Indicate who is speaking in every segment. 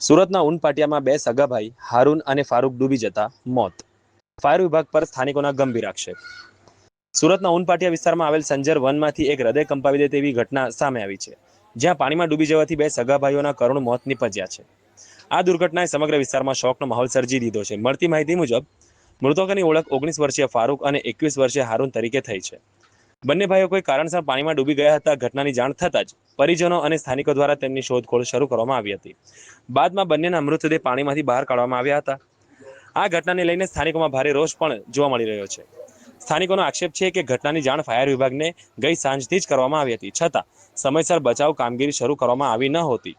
Speaker 1: સુરતના ઉન પાટિયામાં બે સગા ભાઈ હારૂન અને ફારૂક ડૂબી જતા મોત. ફાયર વિભાગ પર સ્થાનિકોના ગંભીર આક્ષેપ. સુરતના ઉન પાટિયા વિસ્તારમાં આવેલ સંજર વનમાંથી એક હૃદય કંપાવી દે તેવી ઘટના સામે આવી છે, જ્યાં પાણીમાં ડૂબી જવાથી બે સગા ભાઈઓના કરુણ મોત નીપજ્યા છે. આ દુર્ઘટનાએ સમગ્ર વિસ્તારમાં શોકનો માહોલ સર્જી દીધો છે. મળતી માહિતી મુજબ મૃતકોની ઓળખ 19 વર્ષીય ફારૂક અને 21 વર્ષીય હારૂન તરીકે થઈ છે. બંને ભાઈઓ કોઈ કારણસર પાણીમાં ડૂબી ગયા હતા. ઘટનાની જાણ થતાં જ પરિજનો અને સ્થાનિકો દ્વારા તેમની શોધખોળ શરૂ કરવામાં આવી હતી. બાદમાં બંનેના મૃતદેહ પાણીમાંથી બહાર કાઢવામાં આવ્યા હતા. આ ઘટનાને લઈને સ્થાનિકોમાં ભારે રોષ પણ જોવા મળી રહ્યો છે. સ્થાનિકોનો આક્ષેપ છે કે ઘટનાની જાણ ફાયર વિભાગને ગઈ સાંજથી જ કરવામાં આવી હતી, છતાં સમયસર બચાવ કામગીરી શરૂ કરવામાં આવી ન હતી.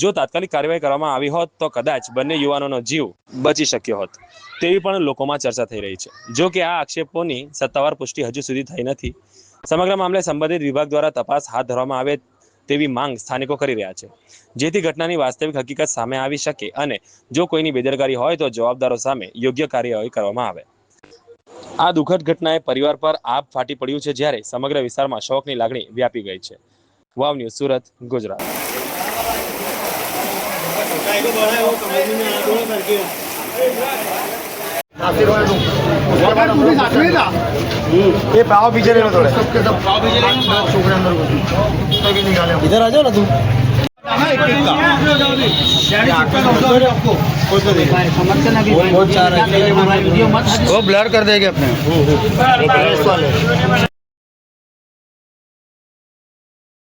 Speaker 1: જો તાત્કાલિક કાર્યવાહી કરવામાં આવી હોત તો કદાચ બંને યુવાનોનો જીવ બચી શક્યો હોત તેવી પણ લોકોમાં ચર્ચા થઈ રહી છે. જો કે આ આક્ષેપોની સત્તાવાર પુષ્ટિ હજુ સુધી થઈ નથી. સમગ્ર મામલે સંબંધિત વિભાગ દ્વારા તપાસ હાથ ધરવામાં આવે તેવી માંગ સ્થાનિકો કરી રહ્યા છે, જેથી ઘટનાની વાસ્તવિક હકીકત સામે આવી શકે અને જો કોઈની બેદરકારી હોય તો જવાબદારો સામે યોગ્ય કાર્યવાહી કરવામાં આવે. આ દુઃખદ ઘટનાએ પરિવાર પર આભ ફાટી પડ્યું છે, જ્યારે સમગ્ર વિસ્તારમાં શોકની લાગણી વ્યાપી ગઈ છે. વાવ ન્યૂઝ, સુરત, ગુજરાત.
Speaker 2: ये पाव पीछे ले लो थोड़े, सबके सब पाव पीछे ले लो, छोकरे अंदर घुस निकाले। इधर आ जाओ ना तुम। वो ब्लर कर देंगे अपने।